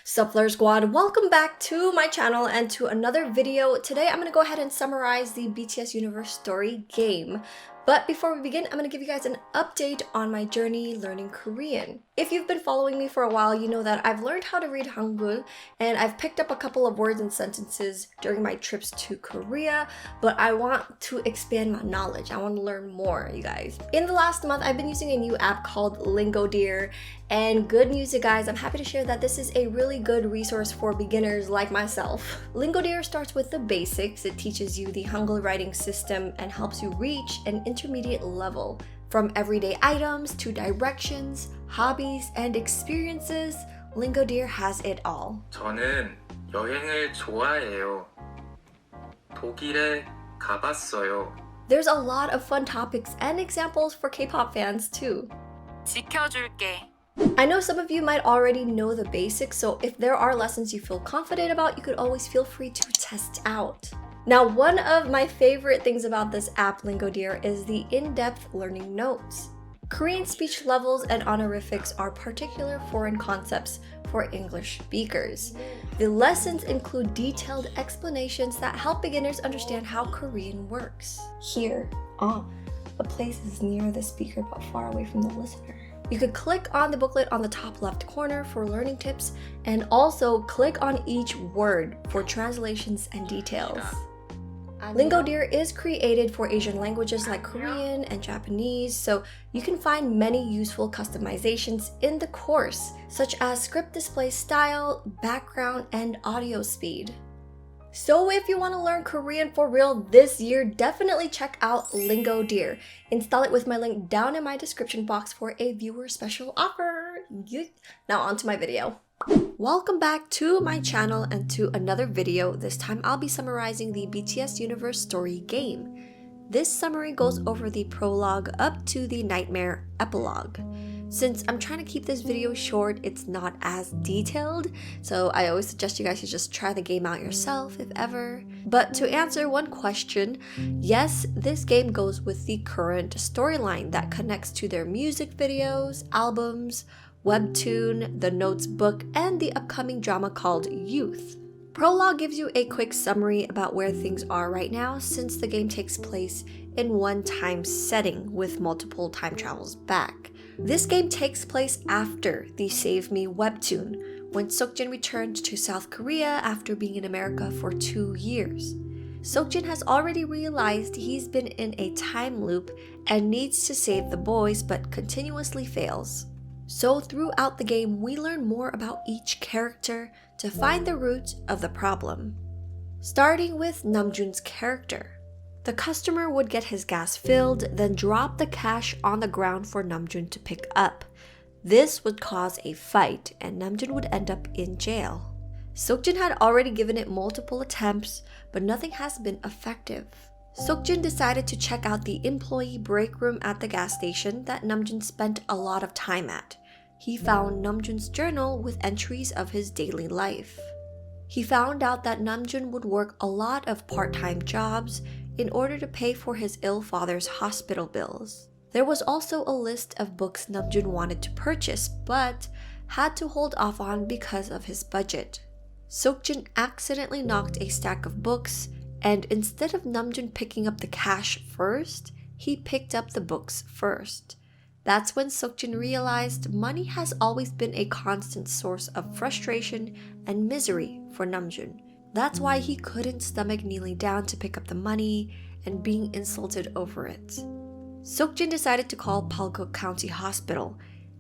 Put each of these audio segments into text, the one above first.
Suppler Squad, welcome back to my channel and to another video. Today I'm going to go ahead and summarize the BTS Universe Story Game. But before we begin, I'm going to give you guys an update on my journey learning Korean. If you've been following me for a while, you know that I've learned how to read Hangul and I've picked up a couple of words and sentences during my trips to Korea, but I want to expand my knowledge. I want to learn more, you guys. In the last month, I've been using a new app called Lingo Deer, and good news, you guys, I'm happy to share that this is a really good resource for beginners like myself. Lingo Deer starts with the basics. It teaches you the Hangul writing system and helps you reach an intermediate level. From everyday items to directions, hobbies, and experiences, Lingo Deer has it all. 저는 여행을 좋아해요. 독일에 가봤어요. There's a lot of fun topics and examples for K-pop fans too. 지켜줄게. I know some of you might already know the basics, so if there are lessons you feel confident about, you could always feel free to test out. Now, one of my favorite things about this app, Lingo Deer, is the in-depth learning notes. Korean speech levels and honorifics are particular foreign concepts for English speakers. The lessons include detailed explanations that help beginners understand how Korean works. Here, the place is near the speaker but far away from the listener. You could click on the booklet on the top left corner for learning tips and also click on each word for translations and details. Lingo Deer is created for Asian languages like Korean and Japanese, so you can find many useful customizations in the course, such as script display style, background, and audio speed. So if you want to learn Korean for real this year, definitely check out Lingo Deer. Install it with my link down in my description box for a viewer special offer. Now on to my video. Welcome back to my channel and to another video. This time I'll be summarizing the BTS Universe Story Game. This summary goes over the prologue up to the Nightmare epilogue. Since I'm trying to keep this video short, it's not as detailed, so I always suggest you guys to just try the game out yourself if ever. But to answer one question, yes, this game goes with the current storyline that connects to their music videos, albums, webtoon, the notes book, and the upcoming drama called Youth. Prologue gives you a quick summary about where things are right now since the game takes place in one time setting with multiple time travels back. This game takes place after the Save Me webtoon, when Seokjin returned to South Korea after being in America for 2 years. Seokjin has already realized he's been in a time loop and needs to save the boys but continuously fails. So throughout the game, we learn more about each character to find the root of the problem. Starting with Namjoon's character. The customer would get his gas filled, then drop the cash on the ground for Namjoon to pick up. This would cause a fight, and Namjoon would end up in jail. Seokjin had already given it multiple attempts, but nothing has been effective. Seokjin decided to check out the employee break room at the gas station that Namjoon spent a lot of time at. He found Namjoon's journal with entries of his daily life. He found out that Namjoon would work a lot of part-time jobs in order to pay for his ill father's hospital bills. There was also a list of books Namjoon wanted to purchase but had to hold off on because of his budget. Seokjin accidentally knocked a stack of books, and instead of Namjoon picking up the cash first, he picked up the books first. That's when Seokjin realized money has always been a constant source of frustration and misery for Namjoon. That's why he couldn't stomach kneeling down to pick up the money and being insulted over it. Seokjin decided to call Palguk County Hospital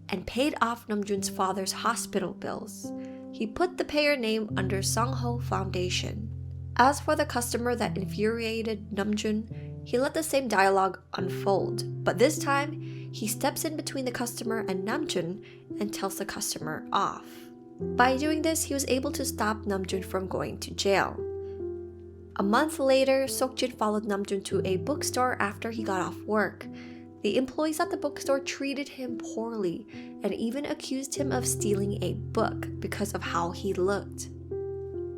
and paid off Namjoon's father's hospital bills. He put the payer name under Songho Foundation. As for the customer that infuriated Namjoon, he let the same dialogue unfold, but this time, he steps in between the customer and Namjoon and tells the customer off. By doing this, he was able to stop Namjoon from going to jail. A month later, Seokjin followed Namjoon to a bookstore after he got off work. The employees at the bookstore treated him poorly and even accused him of stealing a book because of how he looked.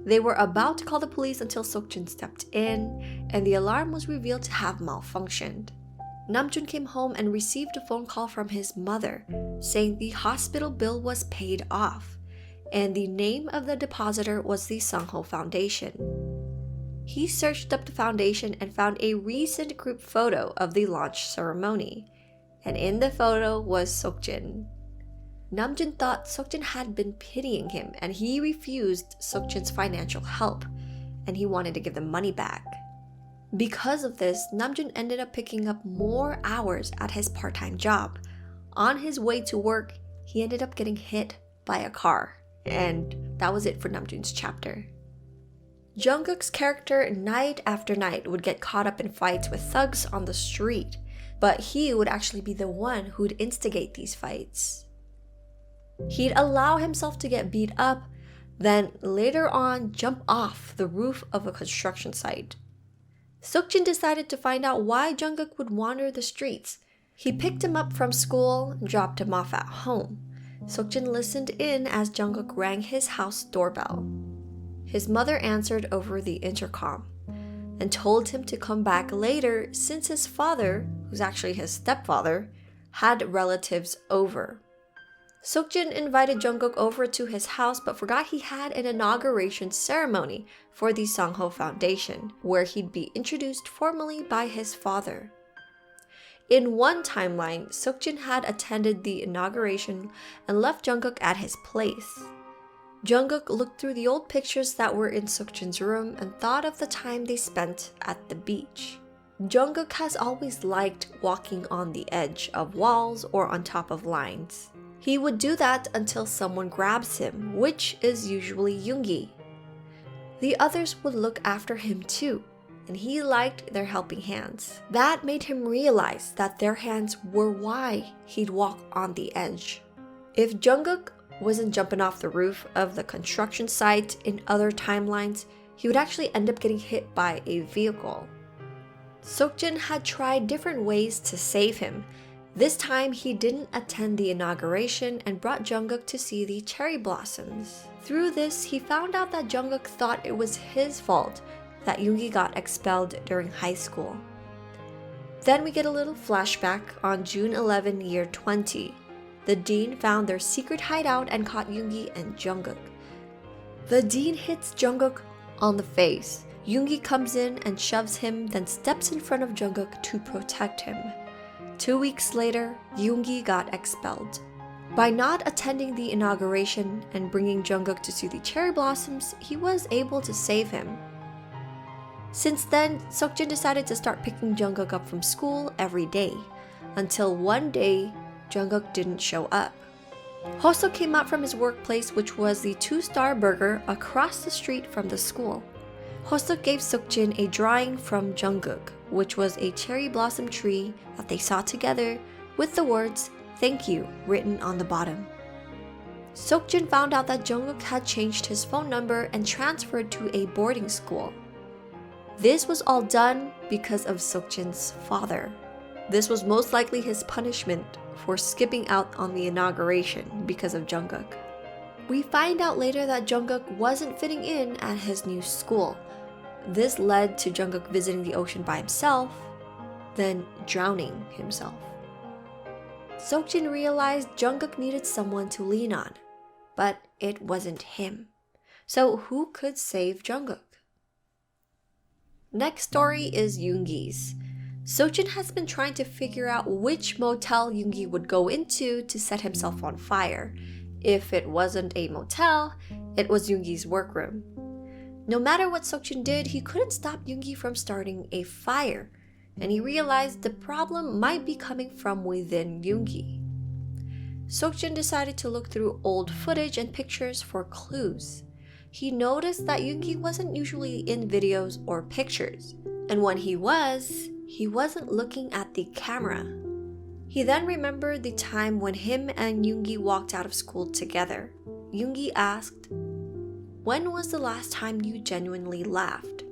They were about to call the police until Seokjin stepped in, and the alarm was revealed to have malfunctioned. Namjoon came home and received a phone call from his mother saying the hospital bill was paid off. and the name of the depositor was the Sungho Foundation. He searched up the foundation and found a recent group photo of the launch ceremony, and in the photo was Seokjin. Namjoon thought Seokjin had been pitying him, and he refused Seokjin's financial help, and he wanted to give the money back. Because of this, Namjoon ended up picking up more hours at his part-time job. On his way to work, he ended up getting hit by a car, and that was it for Namjoon's chapter. Jungkook's character night after night would get caught up in fights with thugs on the street, but he would actually be the one who'd instigate these fights. He'd allow himself to get beat up, then later on jump off the roof of a construction site. Seokjin decided to find out why Jungkook would wander the streets. He picked him up from school and dropped him off at home. Seokjin listened in as Jungkook rang his house doorbell. His mother answered over the intercom and told him to come back later since his father, who's actually his stepfather, had relatives over. Seokjin invited Jungkook over to his house but forgot he had an inauguration ceremony for the Sungho Foundation, where he'd be introduced formally by his father. In one timeline, Seokjin had attended the inauguration and left Jungkook at his place. Jungkook looked through the old pictures that were in Seokjin's room and thought of the time they spent at the beach. Jungkook has always liked walking on the edge of walls or on top of lines. He would do that until someone grabs him, which is usually Yoongi. The others would look after him too, and he liked their helping hands. That made him realize that their hands were why he'd walk on the edge. If Jungkook wasn't jumping off the roof of the construction site in other timelines, he would actually end up getting hit by a vehicle. Seokjin had tried different ways to save him. This time, he didn't attend the inauguration and brought Jungkook to see the cherry blossoms. Through this, he found out that Jungkook thought it was his fault that Yoongi got expelled during high school. Then we get a little flashback on June 11, year 20. The dean found their secret hideout and caught Yoongi and Jungkook. The dean hits Jungkook on the face. Yoongi comes in and shoves him, then steps in front of Jungkook to protect him. 2 weeks later, Yoongi got expelled. By not attending the inauguration and bringing Jungkook to see the cherry blossoms, he was able to save him. Since then, Seokjin decided to start picking Jungkook up from school every day, until one day, Jungkook didn't show up. Hoseok came out from his workplace, which was the 2-star burger across the street from the school. Hoseok gave Seokjin a drawing from Jungkook, which was a cherry blossom tree that they saw together with the words "Thank you" written on the bottom. Seokjin found out that Jungkook had changed his phone number and transferred to a boarding school. This was all done because of Seokjin's father. This was most likely his punishment for skipping out on the inauguration because of Jungkook. We find out later that Jungkook wasn't fitting in at his new school. This led to Jungkook visiting the ocean by himself, then drowning himself. Seokjin realized Jungkook needed someone to lean on, but it wasn't him. So who could save Jungkook? Next story is Yoongi's. Seokjin has been trying to figure out which motel Yoongi would go into to set himself on fire. If it wasn't a motel, it was Yoongi's workroom. No matter what Seokjin did, he couldn't stop Yoongi from starting a fire, and he realized the problem might be coming from within Yoongi. Seokjin decided to look through old footage and pictures for clues. He noticed that Yoongi wasn't usually in videos or pictures, and when he wasn't looking at the camera. He then remembered the time when him and Yoongi walked out of school together. Yoongi asked, "When was the last time you genuinely laughed?"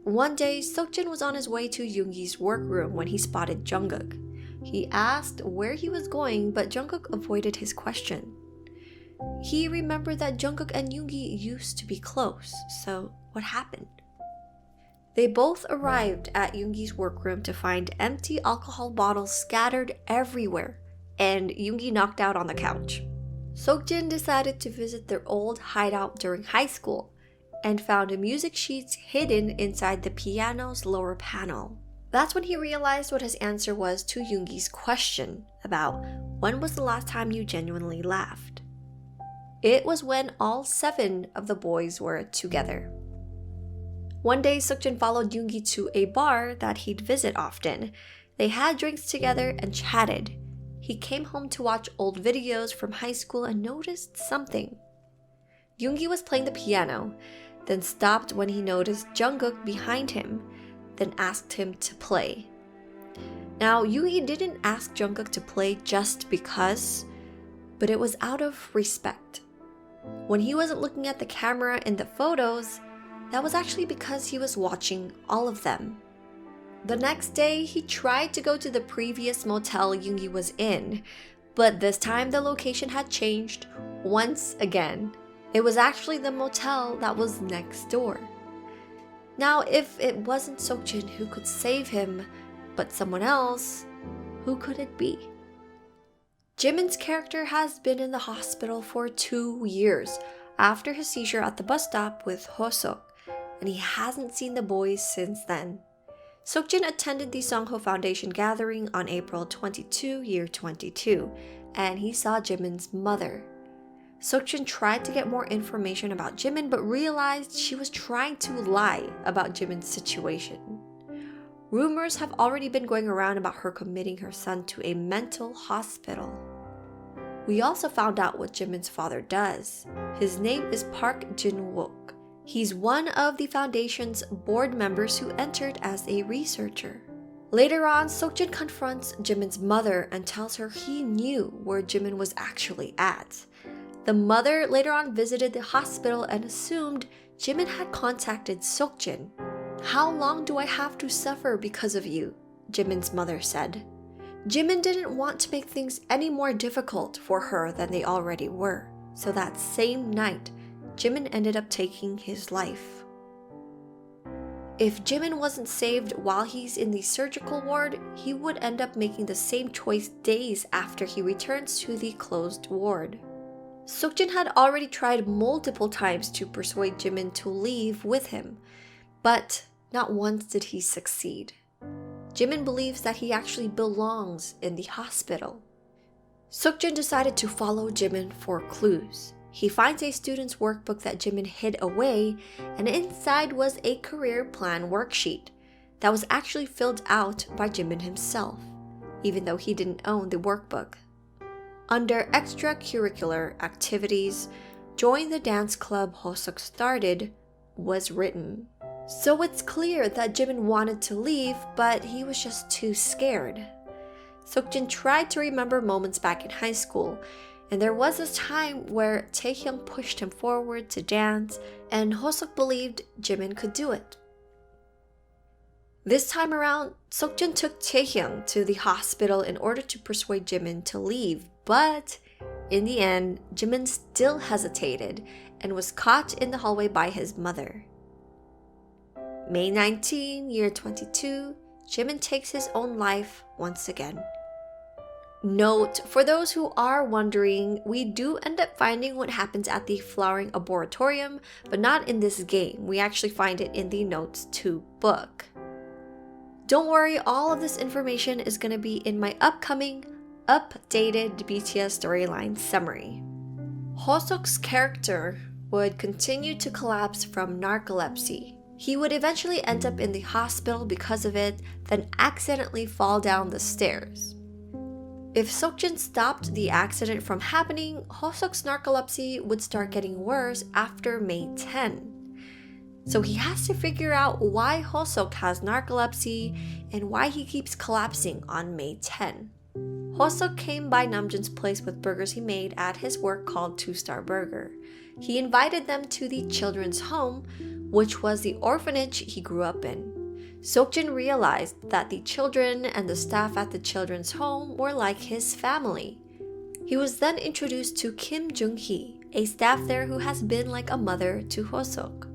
One day, Seokjin was on his way to Yoongi's workroom when he spotted Jungkook. He asked where he was going, but Jungkook avoided his question. He remembered that Jungkook and Yoongi used to be close, so what happened? They both arrived at Yoongi's workroom to find empty alcohol bottles scattered everywhere, and Yoongi knocked out on the couch. Seokjin decided to visit their old hideout during high school and found music sheets hidden inside the piano's lower panel. That's when he realized what his answer was to Yoongi's question about when was the last time you genuinely laughed. It was when all 7 of the boys were together. One day, Seokjin followed Yoongi to a bar that he'd visit often. They had drinks together and chatted. He came home to watch old videos from high school and noticed something. Yoongi was playing the piano, then stopped when he noticed Jungkook behind him, then asked him to play. Now, Yoongi didn't ask Jungkook to play just because, but it was out of respect. When he wasn't looking at the camera in the photos, that was actually because he was watching all of them. The next day, he tried to go to the previous motel Yoongi was in, but this time the location had changed once again. It was actually the motel that was next door. Now, if it wasn't Seokjin who could save him, but someone else, who could it be? Jimin's character has been in the hospital for 2 years after his seizure at the bus stop with Hoseok, and he hasn't seen the boys since then. Seokjin attended the Songho Foundation gathering on April 22, year 22, and he saw Jimin's mother. Seokjin tried to get more information about Jimin but realized she was trying to lie about Jimin's situation. Rumors have already been going around about her committing her son to a mental hospital. We also found out what Jimin's father does. His name is Park Jin-wook. He's one of the foundation's board members who entered as a researcher. Later on, Seokjin confronts Jimin's mother and tells her he knew where Jimin was actually at. The mother later on visited the hospital and assumed Jimin had contacted Seokjin. "How long do I have to suffer because of you?" Jimin's mother said. Jimin didn't want to make things any more difficult for her than they already were, so that same night, Jimin ended up taking his life. If Jimin wasn't saved while he's in the surgical ward, he would end up making the same choice days after he returns to the closed ward. Seokjin had already tried multiple times to persuade Jimin to leave with him, but not once did he succeed. Jimin believes that he actually belongs in the hospital. Seokjin decided to follow Jimin for clues. He finds a student's workbook that Jimin hid away, and inside was a career plan worksheet that was actually filled out by Jimin himself, even though he didn't own the workbook. Under extracurricular activities, join the dance club Hoseok started was written. So it's clear that Jimin wanted to leave, but he was just too scared. Seokjin tried to remember moments back in high school, and there was this time where Taehyung pushed him forward to dance, and Hoseok believed Jimin could do it. This time around, Seokjin took Taehyung to the hospital in order to persuade Jimin to leave, but in the end, Jimin still hesitated and was caught in the hallway by his mother. May 19, year 22, Jimin takes his own life once again. Note, for those who are wondering, we do end up finding what happens at the Flowering Arboretum, but not in this game. We actually find it in the notes to book. Don't worry, all of this information is going to be in my upcoming, updated BTS storyline summary. Hoseok's character would continue to collapse from narcolepsy. He would eventually end up in the hospital because of it, then accidentally fall down the stairs. If Seokjin stopped the accident from happening, Hoseok's narcolepsy would start getting worse after May 10. So he has to figure out why Hoseok has narcolepsy and why he keeps collapsing on May 10. Hoseok came by Namjoon's place with burgers he made at his work called 2-Star Burger. He invited them to the children's home, which was the orphanage he grew up in. Seokjin realized that the children and the staff at the children's home were like his family. He was then introduced to Kim Jung-hee, a staff there who has been like a mother to Hoseok.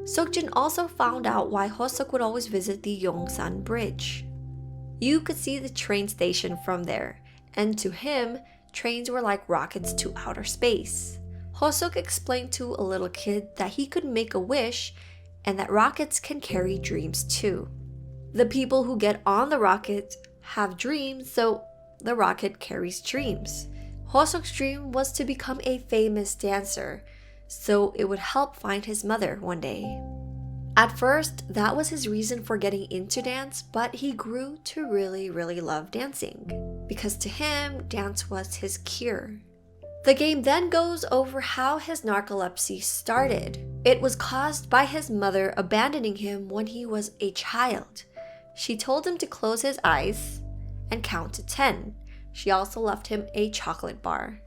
Seokjin also found out why Hoseok would always visit the Yongsan Bridge. You could see the train station from there, and to him, trains were like rockets to outer space. Hoseok explained to a little kid that he could make a wish and that rockets can carry dreams too. The people who get on the rocket have dreams, so the rocket carries dreams. Hoseok's dream was to become a famous dancer, so it would help find his mother one day. At first, that was his reason for getting into dance, but he grew to really love dancing, because to him, dance was his cure. The game then goes over how his narcolepsy started. It was caused by his mother abandoning him when he was a child. She told him to close his eyes and count to 10. She also left him a chocolate bar.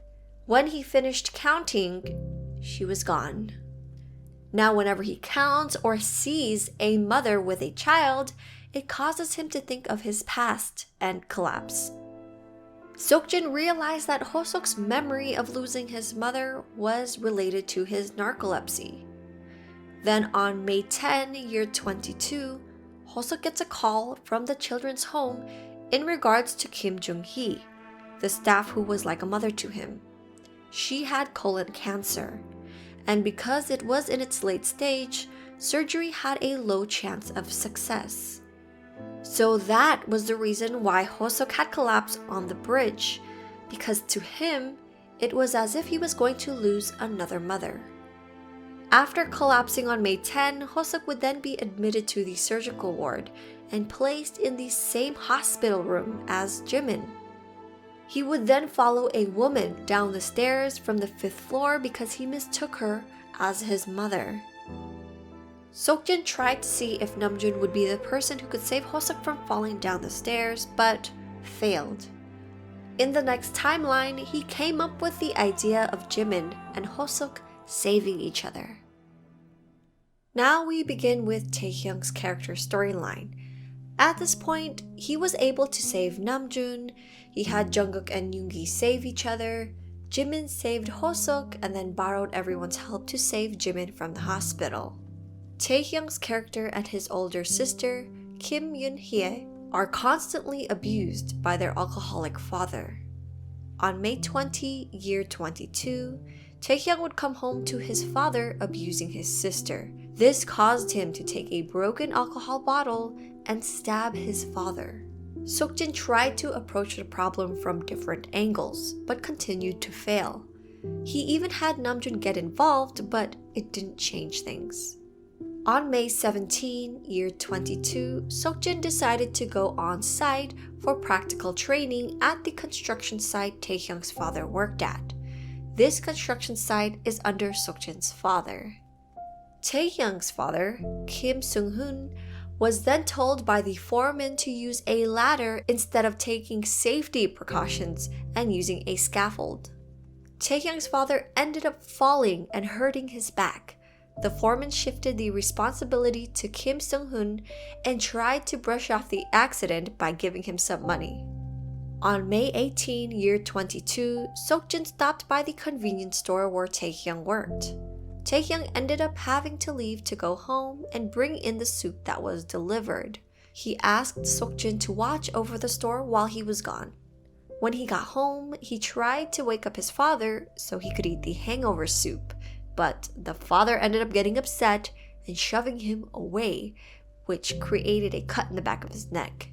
When he finished counting, she was gone. Now, whenever he counts or sees a mother with a child, it causes him to think of his past and collapse. Seokjin realized that Hoseok's memory of losing his mother was related to his narcolepsy. Then on May 10, year 22, Hoseok gets a call from the children's home in regards to Kim Jung-hee, the staff who was like a mother to him. She had colon cancer, and because it was in its late stage, surgery had a low chance of success. So that was the reason why Hoseok had collapsed on the bridge, because to him, it was as if he was going to lose another mother. After collapsing on May 10, Hoseok would then be admitted to the surgical ward and placed in the same hospital room as Jimin. He would then follow a woman down the stairs from the 5th floor because he mistook her as his mother. Seokjin tried to see if Namjoon would be the person who could save Hoseok from falling down the stairs, but failed. In the next timeline, he came up with the idea of Jimin and Hoseok saving each other. Now we begin with Taehyung's character storyline. At this point, he was able to save Namjoon, he had Jungkook and Yoongi save each other, Jimin saved Hoseok and then borrowed everyone's help to save Jimin from the hospital. Taehyung's character and his older sister, Kim Yoon-hye, are constantly abused by their alcoholic father. On May 20, year 22, Taehyung would come home to his father abusing his sister. This caused him to take a broken alcohol bottle and stab his father. Seokjin tried to approach the problem from different angles, but continued to fail. He even had Namjoon get involved, but it didn't change things. On May 17, year 22, Seokjin decided to go on site for practical training at the construction site Taehyung's father worked at. This construction site is under Seokjin's father. Taehyung's father, Kim Sung-hoon, was then told by the foreman to use a ladder instead of taking safety precautions and using a scaffold. Taehyung's father ended up falling and hurting his back. The foreman shifted the responsibility to Kim Sung-hoon and tried to brush off the accident by giving him some money. On May 18, year 22, Seokjin stopped by the convenience store where Taehyung worked. Taehyung ended up having to leave to go home and bring in the soup that was delivered. He asked Seokjin to watch over the store while he was gone. When he got home, he tried to wake up his father so he could eat the hangover soup, but the father ended up getting upset and shoving him away, which created a cut in the back of his neck.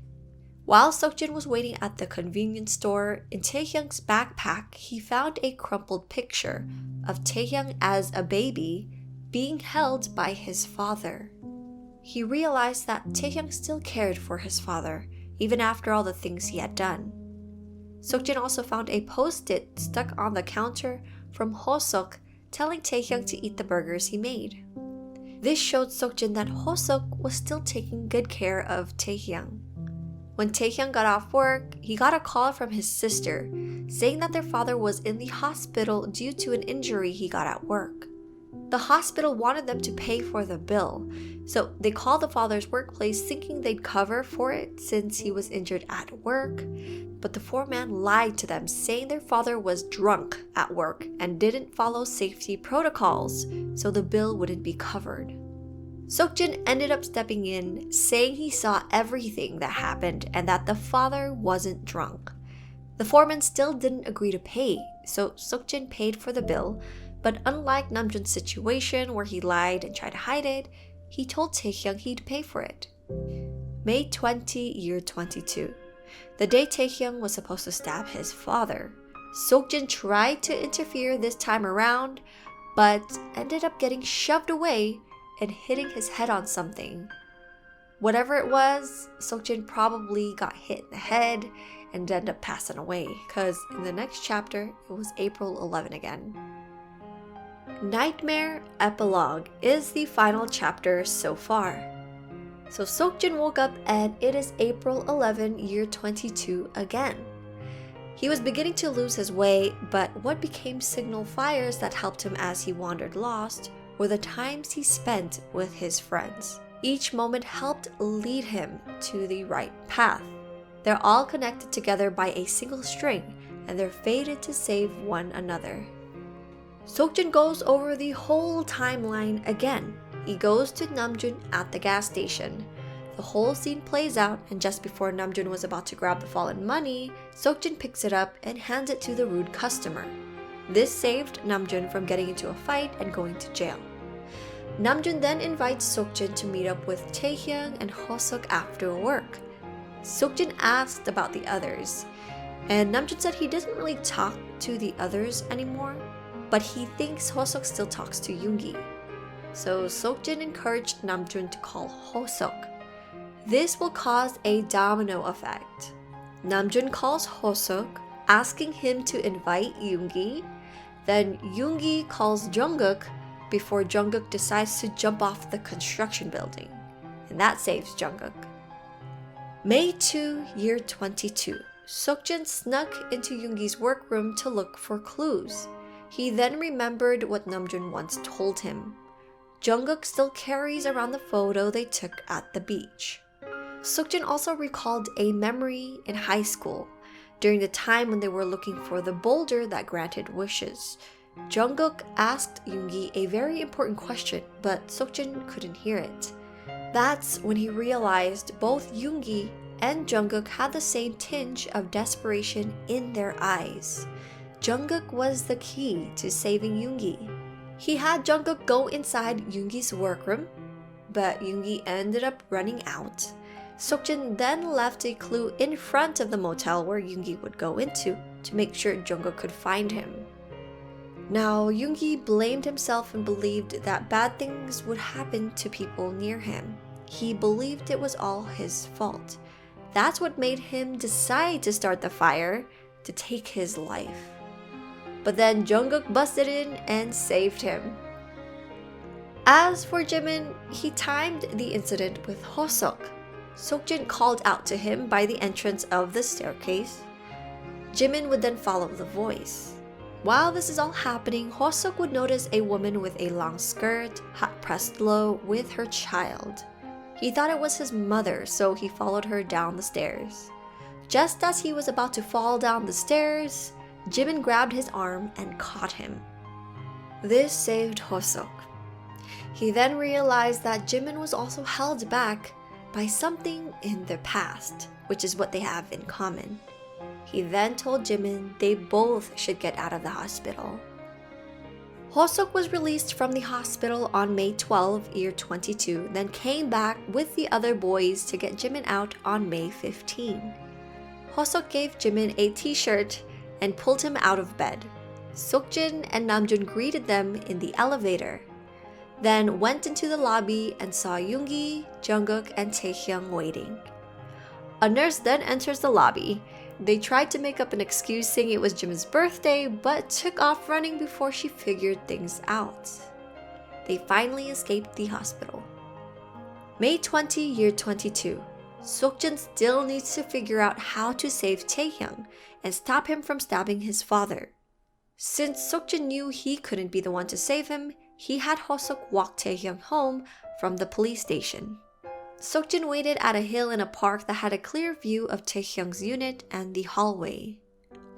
While Seokjin was waiting at the convenience store, in Taehyung's backpack, he found a crumpled picture of Taehyung as a baby being held by his father. He realized that Taehyung still cared for his father, even after all the things he had done. Seokjin also found a post-it stuck on the counter from Hoseok telling Taehyung to eat the burgers he made. This showed Seokjin that Hoseok was still taking good care of Taehyung. When Taehyung got off work, he got a call from his sister saying that their father was in the hospital due to an injury he got at work. The hospital wanted them to pay for the bill, so they called the father's workplace thinking they'd cover for it since he was injured at work, but the foreman lied to them saying their father was drunk at work and didn't follow safety protocols, so the bill wouldn't be covered. Seokjin ended up stepping in, saying he saw everything that happened and that the father wasn't drunk. The foreman still didn't agree to pay, so Seokjin paid for the bill, but unlike Namjoon's situation where he lied and tried to hide it, he told Taehyung he'd pay for it. May 20, year 22. The day Taehyung was supposed to stab his father. Seokjin tried to interfere this time around, but ended up getting shoved away and hitting his head on something. Whatever it was, Seokjin probably got hit in the head and ended up passing away, because in the next chapter, it was April 11 again. Nightmare Epilogue is the final chapter so far. So Seokjin woke up and it is April 11, year 22 again. He was beginning to lose his way, but what became signal fires that helped him as he wandered lost were the times he spent with his friends. Each moment helped lead him to the right path. They're all connected together by a single string, and they're fated to save one another. Seokjin goes over the whole timeline again. He goes to Namjoon at the gas station. The whole scene plays out, and just before Namjoon was about to grab the fallen money, Seokjin picks it up and hands it to the rude customer. This saved Namjoon from getting into a fight and going to jail. Namjoon then invites Seokjin to meet up with Taehyung and Hoseok after work. Seokjin asked about the others, and Namjoon said he doesn't really talk to the others anymore, but he thinks Hoseok still talks to Yoongi. So Seokjin encouraged Namjoon to call Hoseok. This will cause a domino effect. Namjoon calls Hoseok, asking him to invite Yoongi. Then Yoongi calls Jungkook before Jungkook decides to jump off the construction building. And that saves Jungkook. May 2, year 22. Seokjin snuck into Yoongi's workroom to look for clues. He then remembered what Namjoon once told him. Jungkook still carries around the photo they took at the beach. Seokjin also recalled a memory in high school, during the time when they were looking for the boulder that granted wishes. Jungkook asked Yoongi a very important question, but Seokjin couldn't hear it. That's when he realized both Yoongi and Jungkook had the same tinge of desperation in their eyes. Jungkook was the key to saving Yoongi. He had Jungkook go inside Yoongi's workroom, but Yoongi ended up running out. Seokjin then left a clue in front of the motel where Yoongi would go into to make sure Jungkook could find him. Now, Yoongi blamed himself and believed that bad things would happen to people near him. He believed it was all his fault. That's what made him decide to start the fire to take his life. But then Jungkook busted in and saved him. As for Jimin, he timed the incident with Hoseok. Seokjin called out to him by the entrance of the staircase. Jimin would then follow the voice. While this is all happening, Hoseok would notice a woman with a long skirt, hat pressed low, with her child. He thought it was his mother, so he followed her down the stairs. Just as he was about to fall down the stairs, Jimin grabbed his arm and caught him. This saved Hoseok. He then realized that Jimin was also held back by something in their past, which is what they have in common. He then told Jimin they both should get out of the hospital. Hoseok was released from the hospital on May 12, year 22, then came back with the other boys to get Jimin out on May 15. Hoseok gave Jimin a t-shirt and pulled him out of bed. Seokjin and Namjoon greeted them in the elevator, then went into the lobby and saw Yoongi, Jungkook, and Taehyung waiting. A nurse then enters the lobby. They tried to make up an excuse saying it was Jimin's birthday, but took off running before she figured things out. They finally escaped the hospital. May 20, year 22. Seokjin still needs to figure out how to save Taehyung and stop him from stabbing his father. Since Seokjin knew he couldn't be the one to save him, he had Hoseok walk Taehyung home from the police station. Seokjin waited at a hill in a park that had a clear view of Taehyung's unit and the hallway.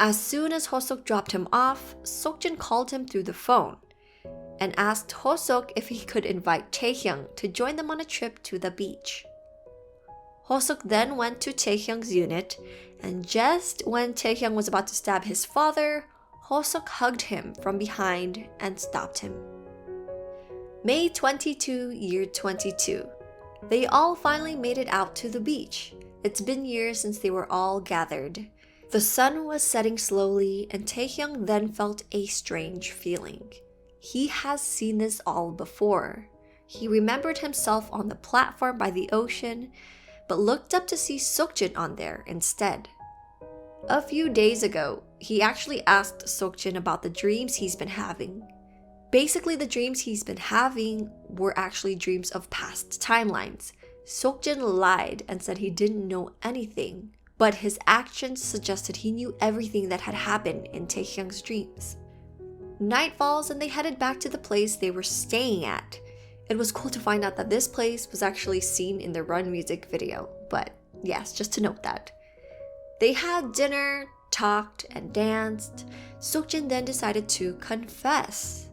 As soon as Hoseok dropped him off, Seokjin called him through the phone and asked Hoseok if he could invite Taehyung to join them on a trip to the beach. Hosuk then went to Taehyung's unit, and just when Taehyung was about to stab his father, Hosuk hugged him from behind and stopped him. May 22, year 22. They all finally made it out to the beach. It's been years since they were all gathered. The sun was setting slowly, and Taehyung then felt a strange feeling. He has seen this all before. He remembered himself on the platform by the ocean, but looked up to see Seokjin on there instead. A few days ago, he actually asked Seokjin about the dreams he's been having. Basically, the dreams he's been having were actually dreams of past timelines. Seokjin lied and said he didn't know anything, but his actions suggested he knew everything that had happened in Taehyung's dreams. Night falls and they headed back to the place they were staying at. It was cool to find out that this place was actually seen in the Run music video, but yes, just to note that. They had dinner, talked, and danced. Seokjin then decided to confess.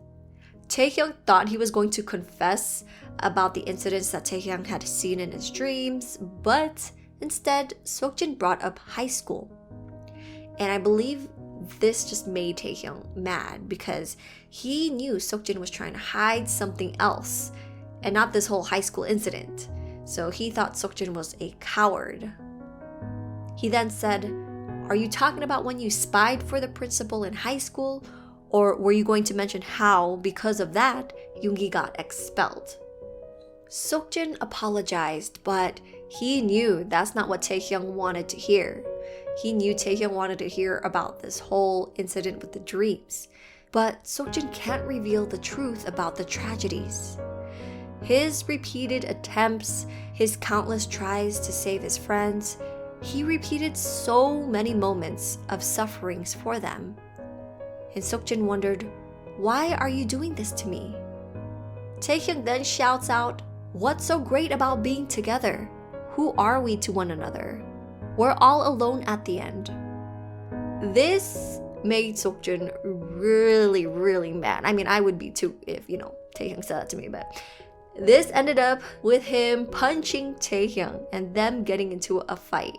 Taehyung thought he was going to confess about the incidents that Taehyung had seen in his dreams, but instead, Seokjin brought up high school. And I believe this just made Taehyung mad because he knew Seokjin was trying to hide something else and not this whole high school incident. So he thought Seokjin was a coward. He then said, "Are you talking about when you spied for the principal in high school? Or were you going to mention how, because of that, Yoongi got expelled?" Seokjin apologized, but he knew that's not what Taehyung wanted to hear. He knew Taehyung wanted to hear about this whole incident with the dreams. But Seokjin can't reveal the truth about the tragedies. His repeated attempts, his countless tries to save his friends, he repeated so many moments of sufferings for them. And Seokjin wondered, "Why are you doing this to me?" Taehyung then shouts out, "What's so great about being together? Who are we to one another? We're all alone at the end." This made Seokjin really, really mad. I mean, I would be too if, Taehyung said that to me, but this ended up with him punching Taehyung and them getting into a fight.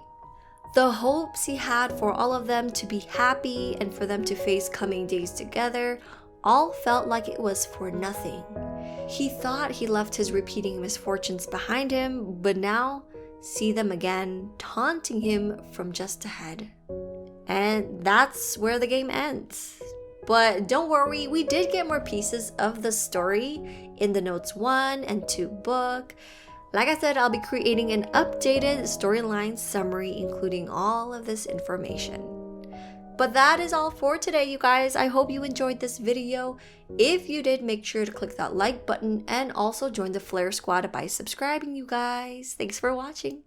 The hopes he had for all of them to be happy and for them to face coming days together all felt like it was for nothing. He thought he left his repeating misfortunes behind him, but now see them again, taunting him from just ahead. And that's where the game ends. But don't worry, we did get more pieces of the story in the Notes 1 and 2 book. Like I said, I'll be creating an updated storyline summary including all of this information. But that is all for today, you guys. I hope you enjoyed this video. If you did, make sure to click that like button and also join the Flare Squad by subscribing, you guys. Thanks for watching.